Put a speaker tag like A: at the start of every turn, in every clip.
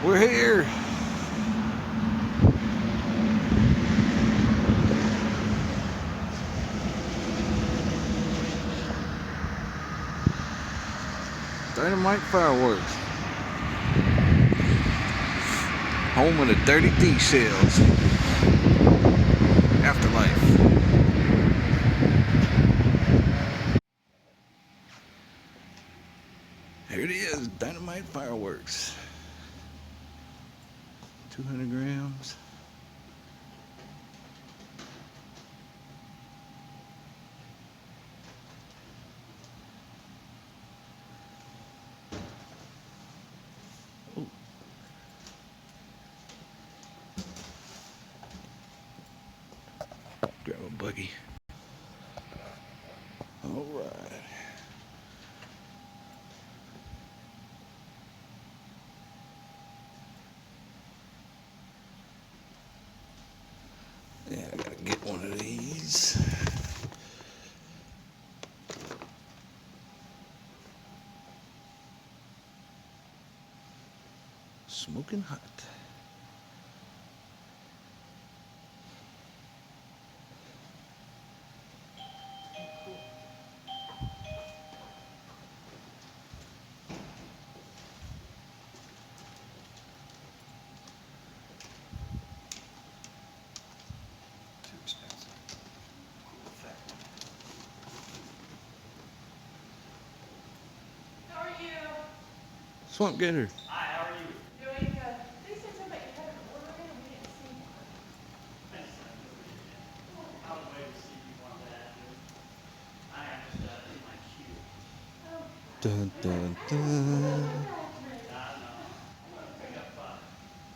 A: We're here. Dynamite Fireworks. Home of the Dirty D Shells. Afterlife. Here it is. Dynamite Fireworks. 200 grams. Ooh. Grab a buggy. All right. Yeah, I gotta get one of these. Smoking hot.
B: Too expensive. Cool effect.
C: How are you?
A: Swamp Gator.
B: Hi, how are you?
C: Doing good. They said something you had an order in and we didn't see one.
B: I just had to read it. I was waiting to see if you wanted that. I am just in my queue.
C: Oh,
A: Dun dun
C: I don't
A: dun.
B: I know. I'm gonna pick up.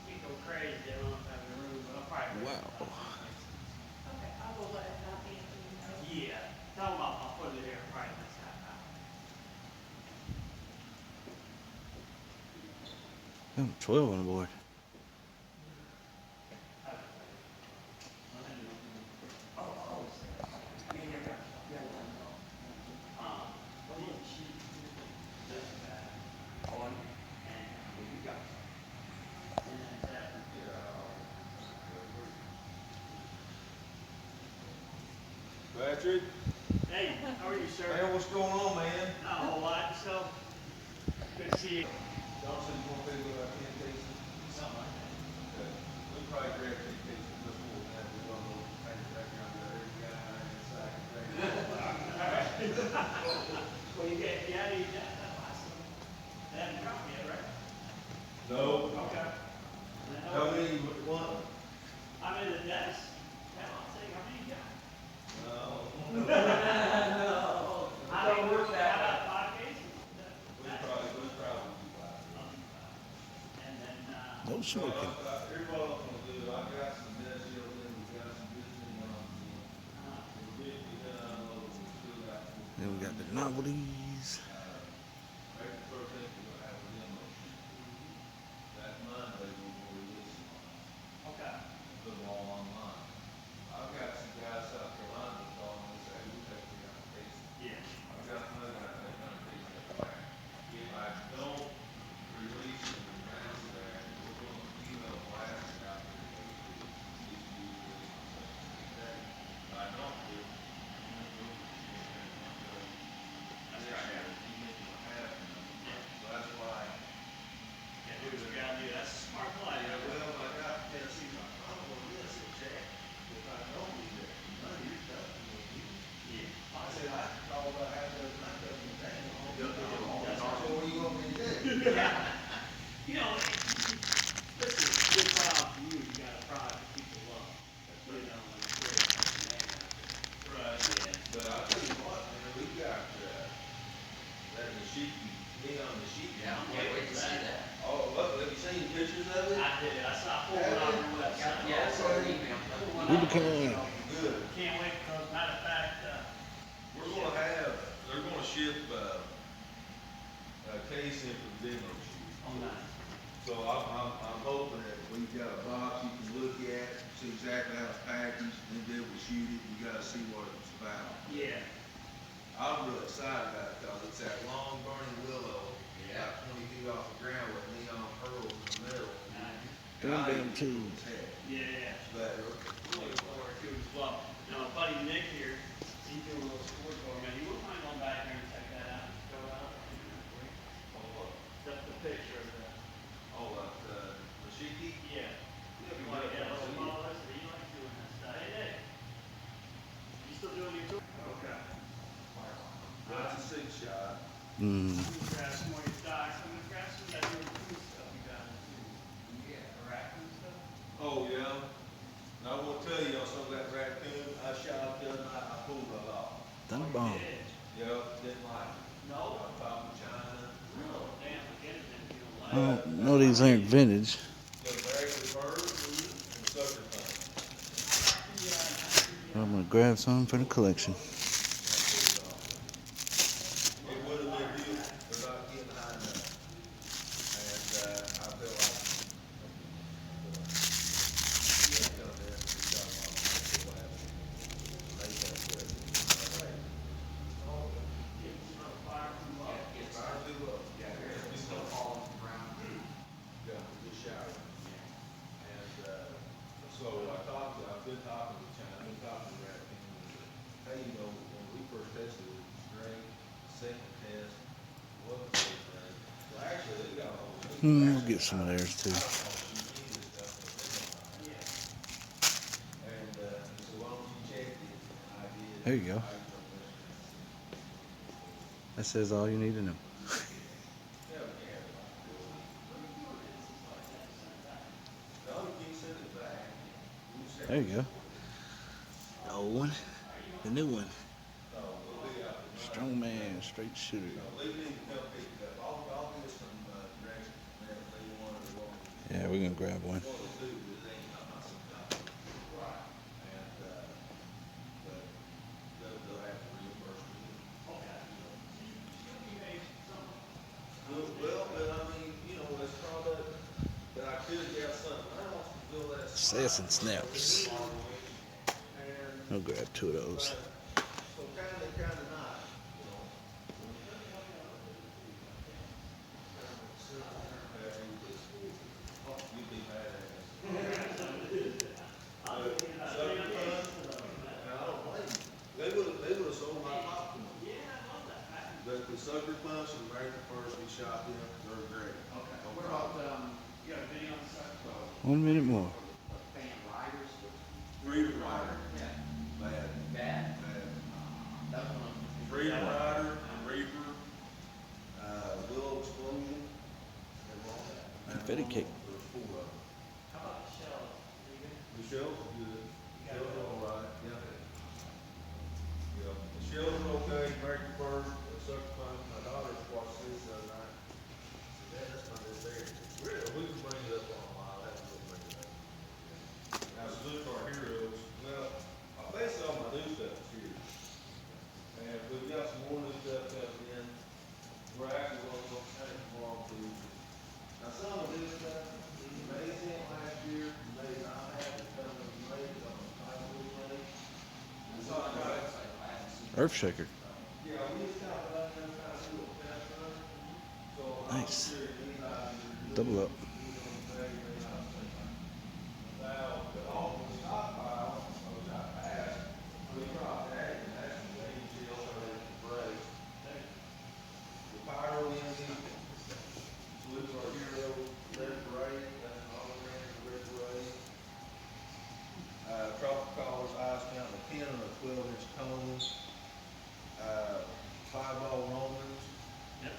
B: Can't go crazy. I don't know if I have the room, but I'll probably pick up
A: Wow.
B: next to this one.
C: Okay, I will let Anthony know.
B: Yeah. Tell them I'll put it here probably next half hour.
A: 12 on the board.
D: Patrick,
B: Hey, how are you, sir?
D: man, what's going on, man?
B: Not a whole lot. So, good to see you.
D: Johnson, you want to pay about 10 cases?
B: Something like that.
D: Okay. We'll probably grab 10 cases just for that. We're going to paint it back around there. Every guy inside can drink it.
B: Well, you get, yeah, you got that last one. They haven't dropped yet, right?
D: No.
B: Okay.
D: How many you want?
B: I'm in the desk. Hell, I'll say, how many you got?
D: No.
B: I don't work that. How about 5 cases?
D: We'll probably do 5.
B: And then,
A: No
D: So,
A: smoking.
D: here's what I'm going to do. I got some dead shield in. We got some visiting runs in. We'll get you done. We'll do that.
A: Then we got the novelties.
D: April 13th, we'll have a demo. That Monday, we'll release them.
B: okay.
D: Put them all online. I've got some guys South Carolina that call me and say, we'll take the application.
B: Yeah.
D: I've got another guy that take back. If I don't release them and bounce there, we're going to email blast it out there. If I don't do it, I'm going to go to the
B: That's right.
D: you make it happen.
B: Yeah.
D: So that's why.
B: Yeah, do what you gotta do. That's a smart play.
D: Yeah, well, I got Tennessee, my problem with this is Jack. If I don't do that, none of your stuff will be.
B: Yeah.
D: I said, I could call about half those night up and down.
B: That's
D: So what do you want me to do?
B: Yeah. You know, listen, good problem for you. You got a product that people love. You know, and it's great.
D: Right.
B: Yeah.
D: But I tell you what, man, we got, that Nishiki, me on Nishiki.
B: Yeah, I can't wait to see that.
D: Oh, look, have you seen pictures of it?
B: I did. I saw full on your website.
D: Yeah, I saw an email.
A: Rubicon.
D: Good.
B: Can't wait because, matter of fact,
D: We're gonna have, they're gonna ship, a case in for demo shoot.
B: oh, nice.
D: So I'm hoping that we've got a box you can look at, see exactly how it's packaged, then be able to shoot it, you gotta see what it's about.
B: Yeah.
D: I'm real excited about it, cause it's that long burning willow, about 20 feet off the ground with neon pearls in the middle.
A: Damn damn tubes.
B: Yeah. Looking forward to it as well. Now, my buddy Nick here, he's doing a little sport for me. You wouldn't mind going back there and check that out? Go out? That's the picture of the.
D: Oh, Rashiki?
B: Yeah.
D: Yeah,
B: You
D: we
B: like
D: got
B: that
D: that.
B: little model? He likes doing that stuff. Hey, Nick. You still doing your tour? Okay.
D: That's a 6-shot.
A: Mm.
B: Grab some more of your stocks. I'm gonna grab some of that new food stuff you got too. Yeah. Raccoon stuff?
D: Oh, yeah. And I want to tell y'all some of that raccoon I shot the other night, I pulled it off.
A: Done bomb.
D: Yep, didn't like it.
B: No.
D: On top of China.
B: Real damn, forget it then if you don't like
A: I
B: it.
A: don't know these ain't vintage.
D: The American bird and sucker punch.
A: I'm gonna grab some for the collection.
D: It would have been beautiful, but not getting high enough. And I feel like so I've been talking to China, I've been talking to Raccoon. Hey, you know, when we first tested it, it was great. Second test wasn't so great. Well, actually, they got a whole.
A: We'll get some of theirs too.
D: And so why don't you check it? I did.
A: There you go. That says all you need to know.
D: Yeah, we have it. No, you can't send it back. You send
A: There
D: it.
A: you go. The old one, the new one.
D: No, we'll be out there.
A: Strong man, straight shooter.
D: No, they need to come pick it up. I'll give some direction. If they want it, or want it.
A: Yeah, we're gonna grab one.
D: One of the two, but it ain't not some kind. Right. And, but they'll have to reimburse me. Well, but I mean, you know, it's product that I could get something else to fill that.
A: Sass and snaps.
D: And,
A: I'll grab 2 of those.
D: so kinda not, you know. You'd be mad at us. Sucker punch, and I don't blame you. They would've sold my pop to me. But the sucker punch and American first, we shot them, they're great.
B: Okay. What about, you got a video on the side?
A: 1 minute more.
B: Fan riders?
D: Freedom Rider.
B: Yeah.
D: Bad.
B: Bad?
D: Bad.
B: That one.
D: Freedom Rider and Reaper, Willow Explosion.
A: Confetti cake.
D: There's 4 of them.
B: How about the shell?
D: The shells are good. Shells are all right, yeah. Yeah, the shells are okay, American first, sucker punch, my daughter watched this the other night. Said, Dad, that's not this there. Really? We can bring it up on a while, that's what we'll bring it up. Now, salute to our heroes, well, I base all my new stuff is here. And we've got some more new stuff coming in, we're actually gonna go paint tomorrow too. Now, some of this stuff, you may have seen last year, you may not have, it's coming, you may, it's on the title, you may. And so I got it.
A: Earth shaker.
D: Yeah, we just kind of let them kind of do a test run. So I'm
A: Nice.
D: sure these items are
A: Double up.
D: Now, the all the stockpile, which I passed, we dropped that, and that's the AGL or the brakes. The pyro engine, salute our hero, red beret, that's an all red, red beret. Tropical collars, ice mountain, a 10 and a 12-inch cones. 5-ball Romans.
B: Yep.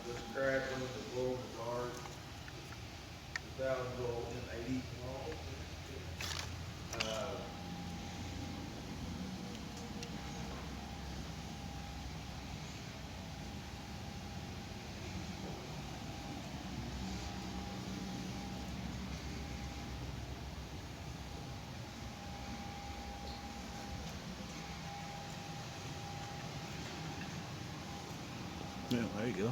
D: This crackling, the glow in the dark. The 1,000-volt M80 long.
A: Yeah, there you go.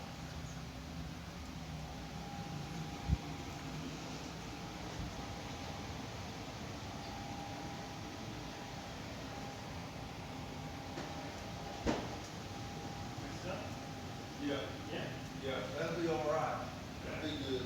D: Yeah,
B: Yeah.
D: yeah, that'll be all right. That'll be good.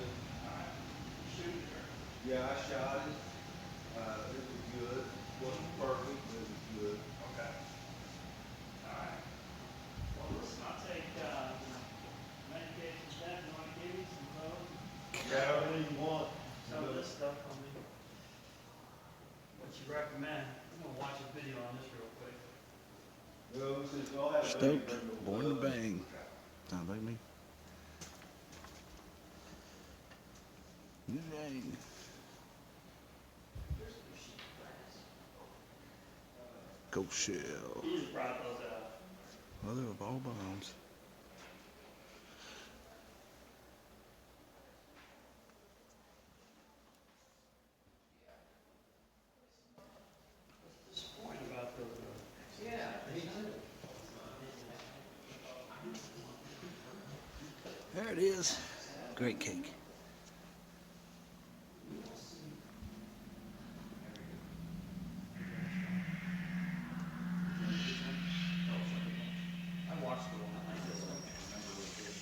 D: No, he says, y'all have a baby,
A: Stoked,
D: bring the
A: born to
D: blood.
A: bang. Sounds like me. Yay. Go shell.
B: He just brought those out.
A: Mother of all bombs.
B: Point about those.
A: There it is. Great cake.
B: I watched the one like this. I can't remember what it is.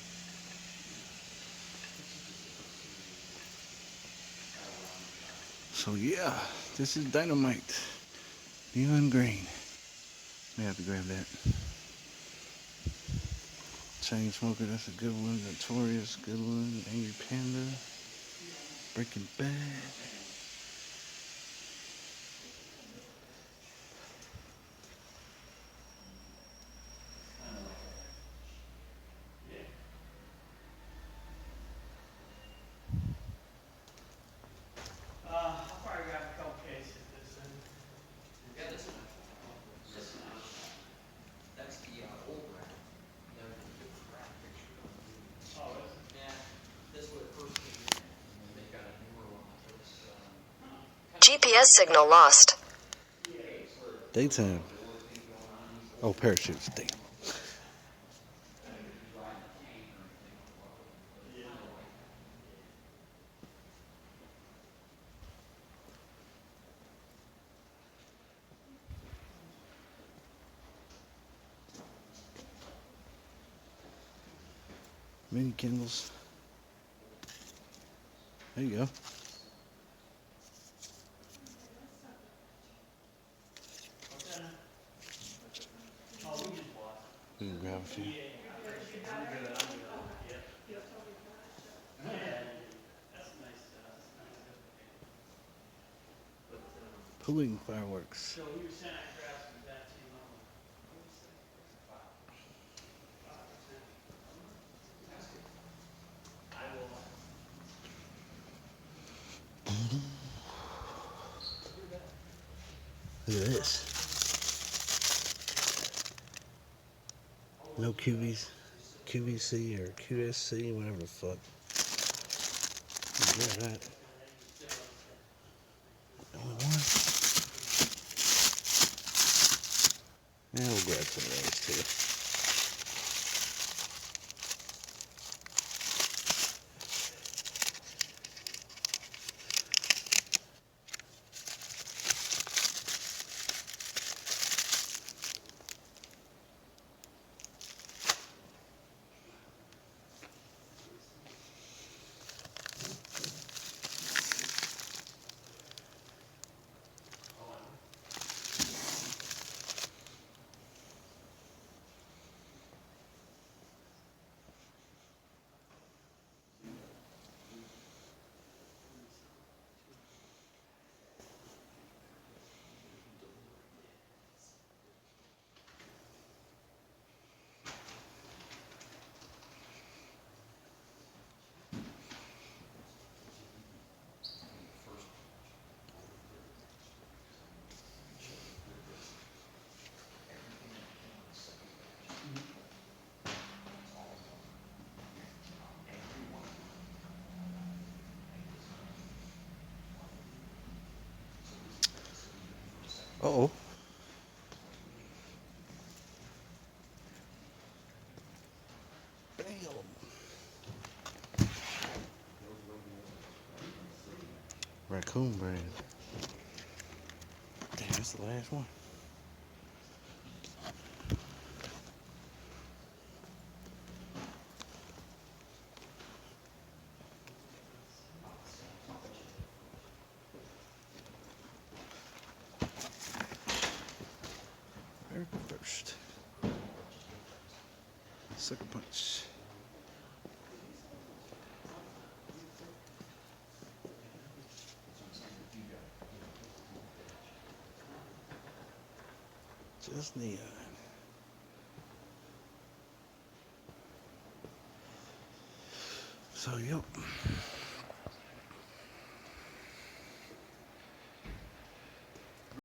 A: So yeah, this is dynamite. Neon green. May have to grab that. Chain Smoker, that's a good one. Notorious, good one. Angry Panda. Breaking Bad.
B: Yeah. I'll probably grab a couple cases of this then.
E: Yeah, this one. This one. That's the old rack. The rack picture.
B: Oh, is it?
E: Yeah, this was the first came in, and then they got a newer one that was,
F: GPS signal lost.
A: Daytime. Oh, parachutes. Damn. Mini Kindles. There you go.
B: What's that? Oh, we just bought.
A: We can grab a few.
B: Yeah, I'm good. Yep. Yeah. That's nice stuff. That's nice stuff. But,
A: Pulling fireworks.
B: so he was saying I grabbed some of that too. What was that? 5%. I will.
A: Look at this. No QVs, QVC or QSC, whatever the fuck. Yeah, that. Only one. Yeah, we'll grab some of those too. Uh-oh. Bam. Raccoon brand. Damn, that's the last one. America first. Sucker punch. Just neon. So, yep.